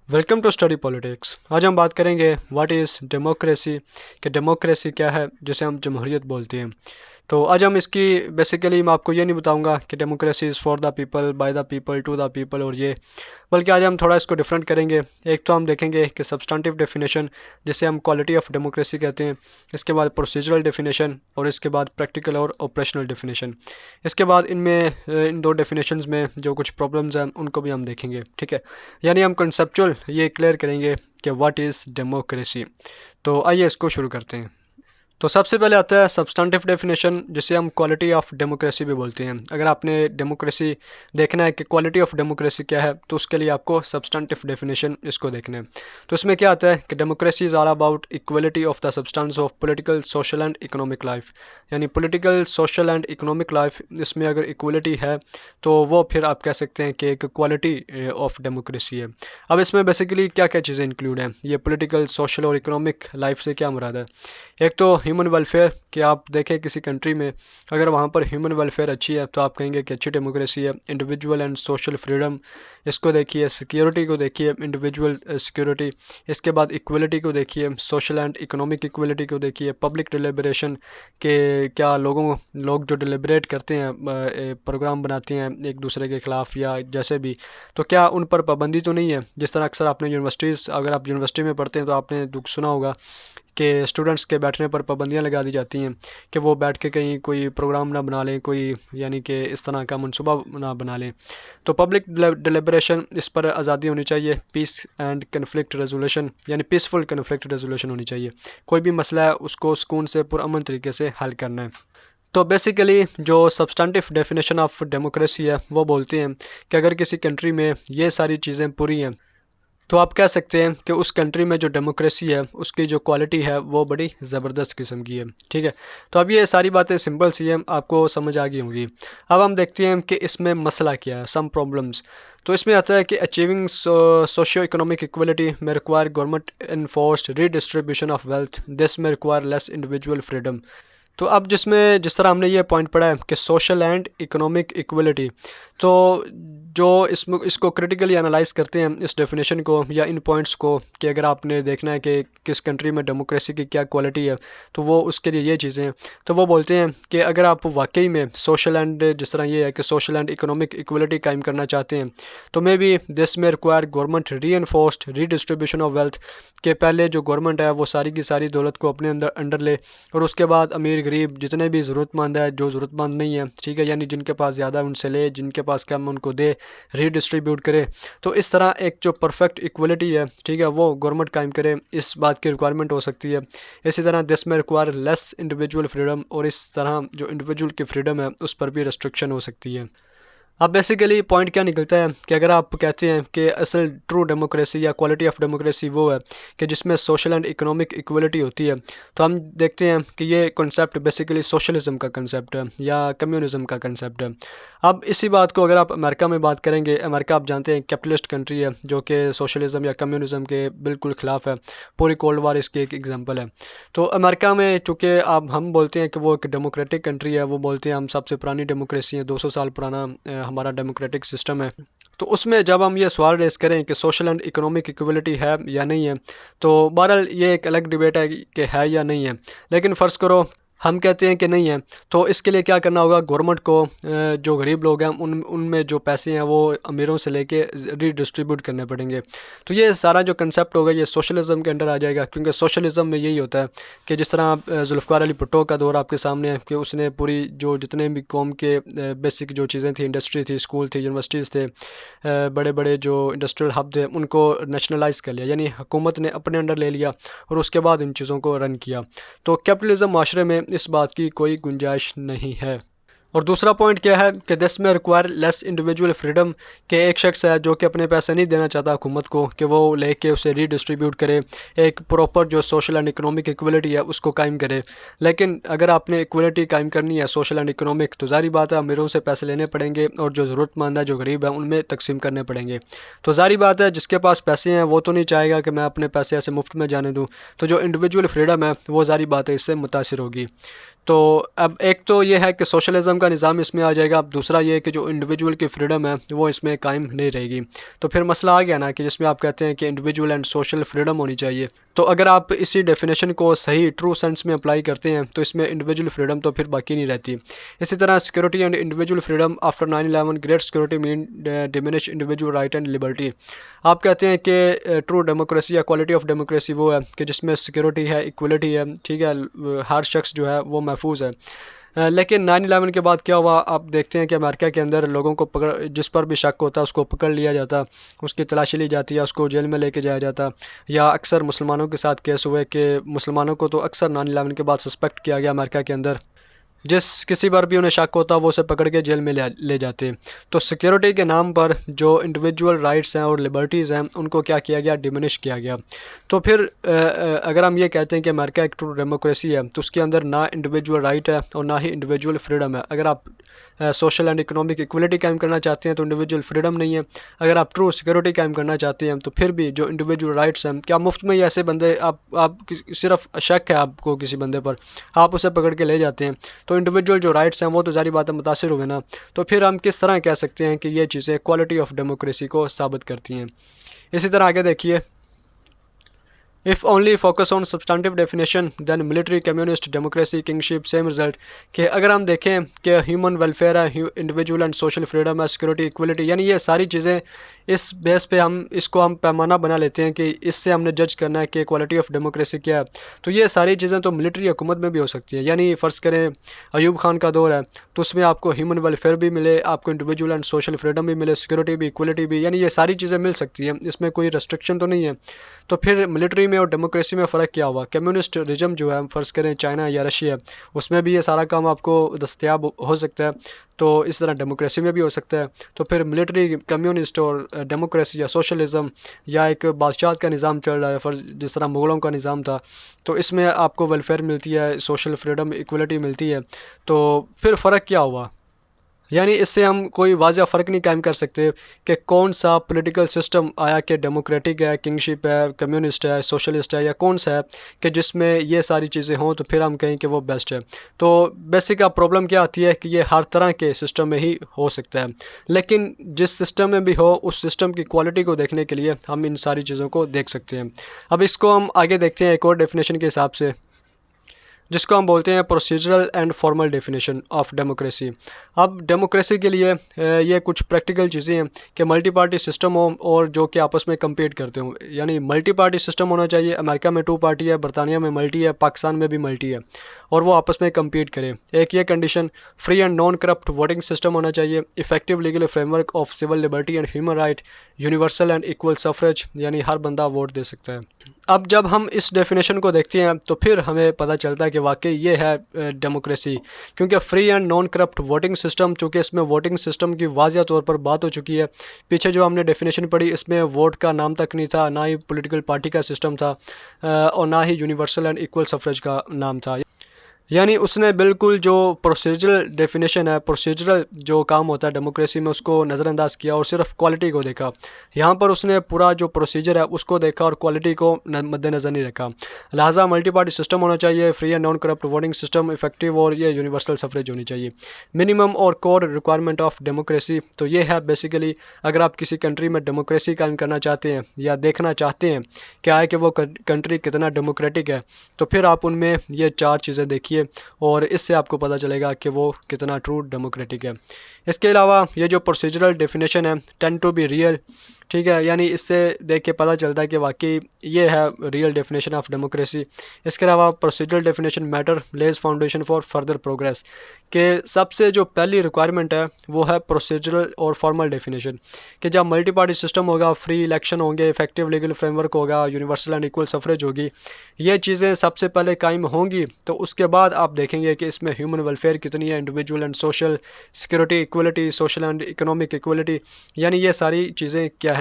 Welcome to study politics. आज हम बात करेंगे व्हाट इज़ डेमोक्रेसी, कि डेमोक्रेसी क्या है, जिसे हम जमहूरियत बोलते हैं। तो आज हम इसकी बेसिकली मैं आपको ये नहीं बताऊंगा कि democracy is for the people, by the people, to the people और ये, बल्कि आज हम थोड़ा इसको डिफरेंट करेंगे। एक तो हम देखेंगे कि सब्सटेंटिव डेफिनेशन, जिसे हम क्वालिटी ऑफ डेमोक्रेसी कहते हैं, इसके बाद प्रोसीजरल डेफिनेशन और इसके बाद प्रैक्टिकल और ऑपरेशनल डेफिनेशन। इसके बाद इन दो डेफिनेशंस में जो कुछ प्रॉब्लम्स हैं उनको भी हम देखेंगे, ठीक है। यानी हम कंसेप्चुअल ये क्लियर करेंगे कि व्हाट इज़ डेमोक्रेसी। तो आइए इसको शुरू करते हैं। तो सबसे पहले आता है सब्सटेंटिव डेफिनेशन, जिसे हम क्वालिटी ऑफ डेमोक्रेसी भी बोलते हैं। अगर आपने डेमोक्रेसी देखना है कि क्वालिटी ऑफ डेमोक्रेसी क्या है, तो उसके लिए आपको सब्सटेंटिव डेफिनेशन इसको देखना है। तो इसमें क्या आता है कि democracy is all about equality of the substance of political, social and economic life. यानी political, social and economic life, इसमें अगर इक्वलिटी है तो वो फिर आप कह सकते हैं कि एक क्वालिटी ऑफ डेमोक्रेसी है। अब इसमें बेसिकली क्या क्या चीज़ें इंक्लूड हैं, ये पॉलिटिकल, सोशल और इकोनॉमिक लाइफ से क्या मुराद है। एक तो ह्यूमन वेलफेयर, कि आप देखें किसी कंट्री में अगर वहाँ पर ह्यूमन वेलफेयर अच्छी है तो आप कहेंगे कि अच्छी डेमोक्रेसी है। इंडिविजुअल एंड सोशल फ्रीडम, इसको देखिए। सिक्योरिटी को देखिए, इंडिविजुअल सिक्योरिटी। इसके बाद इक्वलिटी को देखिए, सोशल एंड इकोनॉमिक इक्वलिटी को देखिए। पब्लिक डिलिबरेशन, के क्या लोग जो डिलिबरेट करते हैं, प्रोग्राम बनाते हैं एक दूसरे के ख़िलाफ़ या जैसे भी, तो क्या उन पर पाबंदी तो नहीं है। जिस तरह अक्सर आपने यूनिवर्सिटीज़, अगर आप यूनिवर्सिटी में पढ़ते हैं तो आपने सुना होगा कि स्टूडेंट्स के बैठने पर पाबंदियां लगा दी जाती हैं कि वो बैठ के कहीं कोई प्रोग्राम ना बना लें, कोई यानी कि इस तरह का मनसूबा ना बना लें। तो पब्लिक डिलिबरेशन, इस पर आज़ादी होनी चाहिए। पीस एंड कन्फ्लिक्ट रेजोल्यूशन, यानी पीसफुल कन्फ्लिक्ट रेजोल्यूशन होनी चाहिए। कोई भी मसला है उसको सुकून से पुरअमन तरीके से हल करना है। तो बेसिकली जो सब्सटेंटिव डेफिनेशन ऑफ डेमोक्रेसी है वो बोलते हैं कि अगर किसी कंट्री में ये सारी चीज़ें पूरी हैं तो आप कह सकते हैं कि उस कंट्री में जो डेमोक्रेसी है उसकी जो क्वालिटी है वो बड़ी ज़बरदस्त किस्म की है, ठीक है। तो अब ये सारी बातें सिंपल सी हैं, आपको समझ आ गई होंगी। अब हम देखते हैं कि इसमें मसला क्या है, सम प्रॉब्लम्स। तो इसमें आता है कि अचीविंग सोशियो इकोनॉमिक इक्वलिटी में require government enforced redistribution of wealth, this में रिक्वायर लेस इंडिविजुअल फ्रीडम। तो अब जिस तरह हमने ये पॉइंट पढ़ा है कि सोशल एंड इकोनॉमिक इक्वलिटी, तो जो इसको क्रिटिकली एनालाइज करते हैं इस डेफिनेशन को या इन पॉइंट्स को, कि अगर आपने देखना है कि किस कंट्री में डेमोक्रेसी की क्या क्वालिटी है तो वो उसके लिए ये चीज़ें हैं। तो वो बोलते हैं कि अगर आप वाकई में सोशल एंड, जिस तरह ये है कि सोशल एंड इकोनॉमिक इक्वलिटी कायम करना चाहते हैं, तो मे बी दिस में रिक्वायर गवर्नमेंट री एनफोर्स्ड रीडिस्ट्रीब्यूशन ऑफ वेल्थ, के पहले जो गवर्नमेंट है वो सारी की सारी दौलत को अपने अंडर ले, और उसके बाद अमीर गरीब जितने भी ज़रूरतमंद है, जो ज़रूरतमंद नहीं है, ठीक है, यानी जिनके पास ज़्यादा उनसे ले, जिनके पास कम उनको दे, रीडिस्ट्रीब्यूट करे। तो इस तरह एक जो परफेक्ट इक्वलिटी है, ठीक है, वो गवर्नमेंट कायम करे, इस बात की रिक्वायरमेंट हो सकती है। इसी तरह दिस में रिक्वायर लेस इंडिविजुअल फ्रीडम, और इस तरह जो इंडिविजुअल की फ्रीडम है उस पर भी रेस्ट्रिक्शन हो सकती है। अब बेसिकली पॉइंट क्या निकलता है कि अगर आप कहते हैं कि असल ट्रू डेमोक्रेसी या क्वालिटी ऑफ डेमोक्रेसी वो है कि जिसमें सोशल एंड इकोनॉमिक इक्वलिटी होती है, तो हम देखते हैं कि ये कॉन्सेप्ट बेसिकली सोशलिज्म का कंसेप्ट है या कम्युनिज्म का कंसेप्ट है। अब इसी बात को अगर आप अमेरिका में बात करेंगे, अमेरिका आप जानते हैं कैपिटलिस्ट कंट्री है जो कि सोशलिज्म या कम्युनिज्म के बिल्कुल ख़िलाफ़ है। पूरी कोल्ड वार इसकी एक एग्जांपल है। तो अमेरिका में चूँकि आप हम बोलते हैं कि वो एक डेमोक्रेटिक कंट्री है, वो बोलते हैं हम सबसे पुरानी डेमोक्रेसी है, 200 साल पुराना हमारा डेमोक्रेटिक सिस्टम है। तो उसमें जब हम ये सवाल रेस करें कि सोशल एंड इकोनॉमिक इक्वलिटी है या नहीं है, तो बहरहाल ये एक अलग डिबेट है कि है या नहीं है। लेकिन फ़र्ज़ करो हम कहते हैं कि नहीं है, तो इसके लिए क्या करना होगा, गवर्नमेंट को जो गरीब लोग हैं उनमें जो पैसे हैं वो अमीरों से लेके रीडिस्ट्रीब्यूट करने पड़ेंगे। तो ये सारा जो कंसेप्ट होगा ये सोशलिज्म के अंडर आ जाएगा, क्योंकि सोशलिज्म में यही होता है कि जिस तरह जुल्फ़िकार अली भुट्टो का दौर आपके सामने है कि उसने पूरी जो जितने भी कौम के बेसिक जो चीज़ें थी, इंडस्ट्री थी, स्कूल थी, यूनिवर्सिटीज़ थे, बड़े बड़े जो इंडस्ट्रियल हब थे, उनको नेशनलाइज कर लिया, यानी हुकूमत ने अपने अंडर ले लिया और उसके बाद इन चीज़ों को रन किया। तो कैपिटलिज्म माशरे में इस बात की कोई गुंजाइश नहीं है। और दूसरा पॉइंट क्या है कि दिस में रिक्वायर लेस इंडिविजुअल फ्रीडम, के एक शख्स है जो कि अपने पैसे नहीं देना चाहता हुकूमत को कि वो लेके उसे रीडिस्ट्रीब्यूट करे, एक प्रॉपर जो सोशल एंड इकोनॉमिक इक्वलिटी है उसको कायम करे। लेकिन अगर आपने इक्वलिटी कायम करनी है सोशल एंड इकोनॉमिक, तो जारी बात है अमीरों से पैसे लेने पड़ेंगे और जो ज़रूरतमंद है, जो गरीब है, उनमें तकसीम करने पड़ेंगे। तो जारी बात है जिसके पास पैसे हैं वो तो नहीं चाहेगा कि मैं अपने पैसे ऐसे मुफ्त में जाने दूँ, तो जो इंडिविजुअल फ्रीडम है वो जारी बात है इससे मुतासिर होगी। तो अब एक तो ये है कि सोशलिज़म का निज़ाम इसमें आ जाएगा, अब दूसरा ये है कि जो इंडिविजुअल की फ्रीडम है वो इसमें कायम नहीं रहेगी। तो फिर मसला आ गया ना कि जिसमें आप कहते हैं कि इंडिविजुअल एंड सोशल फ्रीडम होनी चाहिए। तो अगर आप इसी डेफिनेशन को सही ट्रू सेंस में अप्लाई करते हैं तो इसमें इंडिविजुअल फ्रीडम तो फिर बाकी नहीं रहती। इसी तरह security and individual freedom after 9/11 great security mean diminish individual right and liberty. आप कहते हैं कि ट्रू डेमोक्रेसी या क्वालिटी ऑफ डेमोक्रेसी वो है कि जिसमें सिक्योरिटी है, इक्वलिटी है, ठीक है, हर शख्स जो है वो महफूज है। लेकिन 9/11 के बाद क्या हुआ, आप देखते हैं कि अमेरिका के अंदर लोगों को पकड़, जिस पर भी शक होता है उसको पकड़ लिया जाता, उसकी तलाशी ली जाती है, उसको जेल में लेके जाया जाता। या अक्सर मुसलमानों के साथ केस हुए कि मुसलमानों को तो अक्सर 9/11 के बाद सस्पेक्ट किया गया अमेरिका के अंदर, जिस किसी पर भी उन्हें शक होता वो उसे पकड़ के जेल में ले जाते। तो सिक्योरिटी के नाम पर जो इंडिविजुअल राइट्स हैं और लिबर्टीज़ हैं उनको क्या किया गया, डिमिनिश किया गया। तो फिर अगर हम ये कहते हैं कि अमेरिका एक ट्रू डेमोक्रेसी है तो उसके अंदर ना इंडिविजुअल राइट है और ना ही इंडिविजुअल फ्रीडम है। अगर आप सोशल एंड इकोनॉमिक इक्वलिटी कायम करना चाहते हैं तो इंडिविजुअल फ्रीडम नहीं है। अगर आप ट्रू सिक्योरिटी कायम करना चाहते हैं तो फिर भी जो इंडिविजुअल राइट्स हैं, क्या मुफ्त में ही ऐसे बंदे आप सिर्फ शक है आपको किसी बंदे पर, आप उसे पकड़ के ले जाते हैं, तो इंडिविजुअल जो राइट्स हैं वो तो ज़ाहिर बात है मुतासिर हुए ना। तो फिर हम किस तरह कह सकते हैं कि ये चीज़ें क्वालिटी ऑफ डेमोक्रेसी को साबित करती हैं। इसी तरह आगे देखिए, If only focus on substantive definition, then military, communist, democracy, kingship, same result। कि अगर हम देखें कि ह्यूमन वेलफेयर है, इंडिविजुअल एंड सोशल फ्रीडम है, सिक्योरिटी, इक्वलिटी, यानी ये सारी चीज़ें इस बेस पे हम इसको हम पैमाना बना लेते हैं कि इससे हमने जज करना है कि क्वालिटी ऑफ डेमोक्रेसी क्या है। तो ये सारी चीज़ें तो मिलिट्री हुकूमत में भी हो सकती हैं। यानी फ़र्ज़ करें अयूब खान का दौर है तो उसमें आपको ह्यूमन वेलफेयर भी मिले, आपको इंडिविजुअल एंड सोशल फ्रीडम भी मिले, सिक्योरिटी भी, इक्वलिटी भी, यानी ये सारी चीज़ें मिल सकती हैं, इसमें कोई रेस्ट्रिक्शन तो नहीं है। तो फिर मिलिट्री में और डेमोक्रेसी में फ़र्क क्या हुआ? कम्युनिस्ट रिजम जो है, फ़र्ज़ करें चाइना या रशिया, उसमें भी ये सारा काम आपको दस्तयाब हो सकता है, तो इस तरह डेमोक्रेसी में भी हो सकता है। तो फिर मिलिट्री, कम्युनिस्ट और डेमोक्रेसी या सोशलिज़म या एक बादशाह का निज़ाम चल रहा है, फ़र्ज़ जिस तरह मुग़लों का निज़ाम था, तो इसमें आपको वेलफेयर मिलती है, सोशल फ्रीडम, इक्वलिटी मिलती है। तो फिर फ़र्क क्या हुआ? यानी इससे हम कोई वाज़ह फ़र्क नहीं कायम कर सकते कि कौन सा पॉलिटिकल सिस्टम आया कि डेमोक्रेटिक है, किंगशिप है, कम्युनिस्ट है, सोशलिस्ट है, या कौन सा है कि जिसमें ये सारी चीज़ें हों तो फिर हम कहें कि वो बेस्ट है। तो बेसिक प्रॉब्लम क्या आती है कि ये हर तरह के सिस्टम में ही हो सकता है, लेकिन जिस सिस्टम में भी हो उस सिस्टम की क्वालिटी को देखने के लिए हम इन सारी चीज़ों को देख सकते हैं। अब इसको हम आगे देखते हैं एक और डेफिनेशन के हिसाब से, जिसको हम बोलते हैं procedural and formal definition of democracy. अब डेमोक्रेसी के लिए ये कुछ प्रैक्टिकल चीज़ें हैं कि मल्टी पार्टी सिस्टम हो और जो कि आपस में कम्पीट करते हों। यानी मल्टी पार्टी सिस्टम होना चाहिए, अमेरिका में 2 पार्टी है, बरतानिया में मल्टी है, पाकिस्तान में भी मल्टी है, और वो आपस में कम्पीट करें। एक ये condition, free and non corrupt voting system होना चाहिए, effective legal framework of civil liberty and human right, universal and equal suffrage, यानी हर बंदा वोट दे सकता है। अब जब हम इस डेफिनेशन को देखते हैं तो फिर हमें पता चलता है कि वाकई ये है डेमोक्रेसी, क्योंकि free and non corrupt voting system, चूँकि इसमें वोटिंग सिस्टम की वाज़िया तौर पर बात हो चुकी है। पीछे जो हमने डेफिनेशन पढ़ी इसमें वोट का नाम तक नहीं था, ना ही पॉलिटिकल पार्टी का सिस्टम था, और ना ही यूनिवर्सल एंड इक्वल सफरेज का नाम था। यानी उसने बिल्कुल जो प्रोसीजरल डेफिनेशन है, प्रोसीजरल जो काम होता है डेमोक्रेसी में, उसको नज़रअंदाज किया और सिर्फ क्वालिटी को देखा। यहाँ पर उसने पूरा जो प्रोसीजर है उसको देखा और क्वालिटी को मद्देनज़र नहीं रखा। लिहाजा मल्टी पार्टी सिस्टम होना चाहिए, free and non corrupt voting system, effective, और ये यूनिवर्सल सफरेज होनी चाहिए। मिनिमम और कोर रिक्वायरमेंट ऑफ डेमोक्रेसी तो ये है बेसिकली, अगर आप किसी कंट्री में डेमोक्रेसी कायम करना चाहते हैं या देखना चाहते हैं क्या है कि वो कंट्री कितना डेमोक्रेटिक है, तो फिर आप उनमें ये 4 चीज़ें देखिए और इससे आपको पता चलेगा कि वो कितना ट्रू डेमोक्रेटिक है। इसके अलावा ये जो प्रोसीजरल डेफिनेशन है, टेंड टू बी रियल, ठीक है, यानी इससे देख के पता चलता है कि वाकई ये है रियल डेफिनेशन ऑफ डेमोक्रेसी। इसके अलावा procedural definition matter lays foundation for further progress, कि सबसे जो पहली रिक्वायरमेंट है वो है प्रोसीजरल और फॉर्मल डेफिनेशन, कि जब मल्टी पार्टी सिस्टम होगा, फ्री इलेक्शन होंगे, इफेक्टिव लीगल फ्रेमवर्क होगा, यूनिवर्सल एंड इक्वल सफरेज होगी, ये चीज़ें सबसे पहले कायम होंगी, तो उसके बाद आप देखेंगे कि इसमें ह्यूमन वेलफेयर कितनी है, individual and social, security, equality, social and economic equality, यानी ये सारी चीज़ें क्या हैं।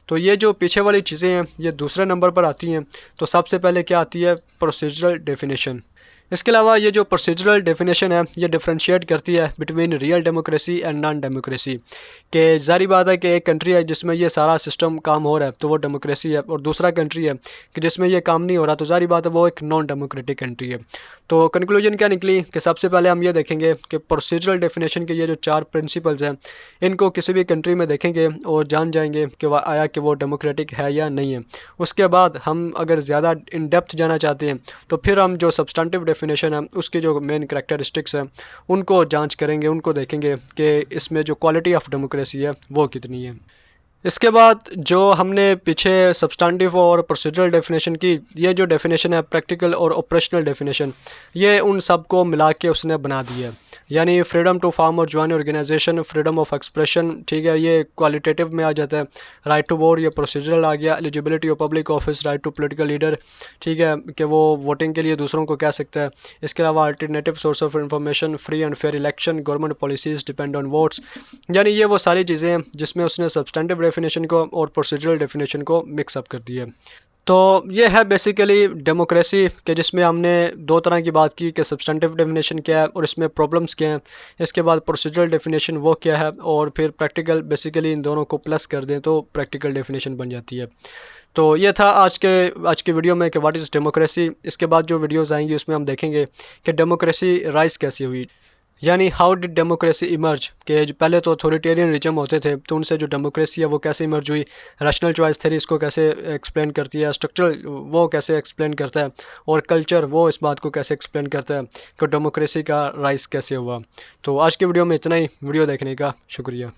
तो ये जो पीछे वाली चीज़ें हैं ये दूसरे नंबर पर आती हैं। तो सबसे पहले क्या आती है? Procedural definition. इसके अलावा ये जो प्रोसीजरल डेफिनेशन है ये डिफरेंशिएट करती है between real democracy and non democracy. कि जारी बात है कि एक कंट्री है जिसमें ये सारा सिस्टम काम हो रहा है तो वो डेमोक्रेसी है, और दूसरा कंट्री है कि जिसमें ये काम नहीं हो रहा तो जारी बात है वो एक नॉन डेमोक्रेटिक कंट्री है। तो कंक्लूजन क्या निकली कि सबसे पहले हम ये देखेंगे कि प्रोसीजरल डेफिनेशन के ये जो 4 प्रिंसिपल्स हैं इनको किसी भी कंट्री में देखेंगे और जान जाएंगे कि आया कि वो डेमोक्रेटिक है या नहीं है। उसके बाद हम अगर ज़्यादा इन डेप्थ जाना चाहते हैं तो फिर हम जो सब्सटेंटिव डेफिनेशन है उसकी जो मेन करैक्टरिस्टिक्स हैं उनको जांच करेंगे, उनको देखेंगे कि इसमें जो क्वालिटी ऑफ डेमोक्रेसी है वो कितनी है। इसके बाद जो हमने पीछे सब्सटेंटिव और प्रोसीजरल डेफिनेशन की, ये जो डेफिनेशन है प्रैक्टिकल और ऑपरेशनल डेफिनेशन, ये उन सब को मिला के उसने बना दी है। यानी फ्रीडम टू फार्म और join organisation, freedom of expression, ठीक है, ये क्वालिटेटिव में आ जाता है। राइट टू वोट ये प्रोसीजरल आ गया। Eligibility of public office, right to political leader, ठीक है, कि वो वोटिंग के लिए दूसरों को कह सकता है। इसके अलावा alternative source of information, free and fair election, government policies depend on votes. यानी ये वो सारी चीज़ें हैं जिसमें उसने सब्सटेंटिव डेफिनेशन को और प्रोसीजरल डेफिनेशन को मिक्सअप कर दिया। तो ये है बेसिकली डेमोक्रेसी के जिसमें हमने 2 तरह की बात की कि सब्सटेंटिव डेफिनेशन क्या है और इसमें प्रॉब्लम्स क्या हैं। इसके बाद प्रोसीजरल डेफिनेशन वो क्या है, और फिर प्रैक्टिकल, बेसिकली इन दोनों को प्लस कर दें तो प्रैक्टिकल डेफिनेशन बन जाती है। तो ये था आज के वीडियो में कि व्हाट इज़ डेमोक्रेसी। इसके बाद जो वीडियोज़ आएंगी उसमें हम देखेंगे कि डेमोक्रेसी राइज कैसी हुई, यानी हाउ डिड डेमोक्रेसी इमर्ज, कि पहले तो अथॉरिटेरियन रिजम होते थे तो उनसे जो डेमोक्रेसी है वो कैसे इमर्ज हुई, रैशनल चॉइस थ्योरी इसको कैसे एक्सप्लेन करती है, स्ट्रक्चरल वो कैसे एक्सप्लेन करता है, और कल्चर वो इस बात को कैसे एक्सप्लेन करता है कि डेमोक्रेसी का राइज कैसे हुआ। तो आज की वीडियो में इतना ही। वीडियो देखने का शुक्रिया।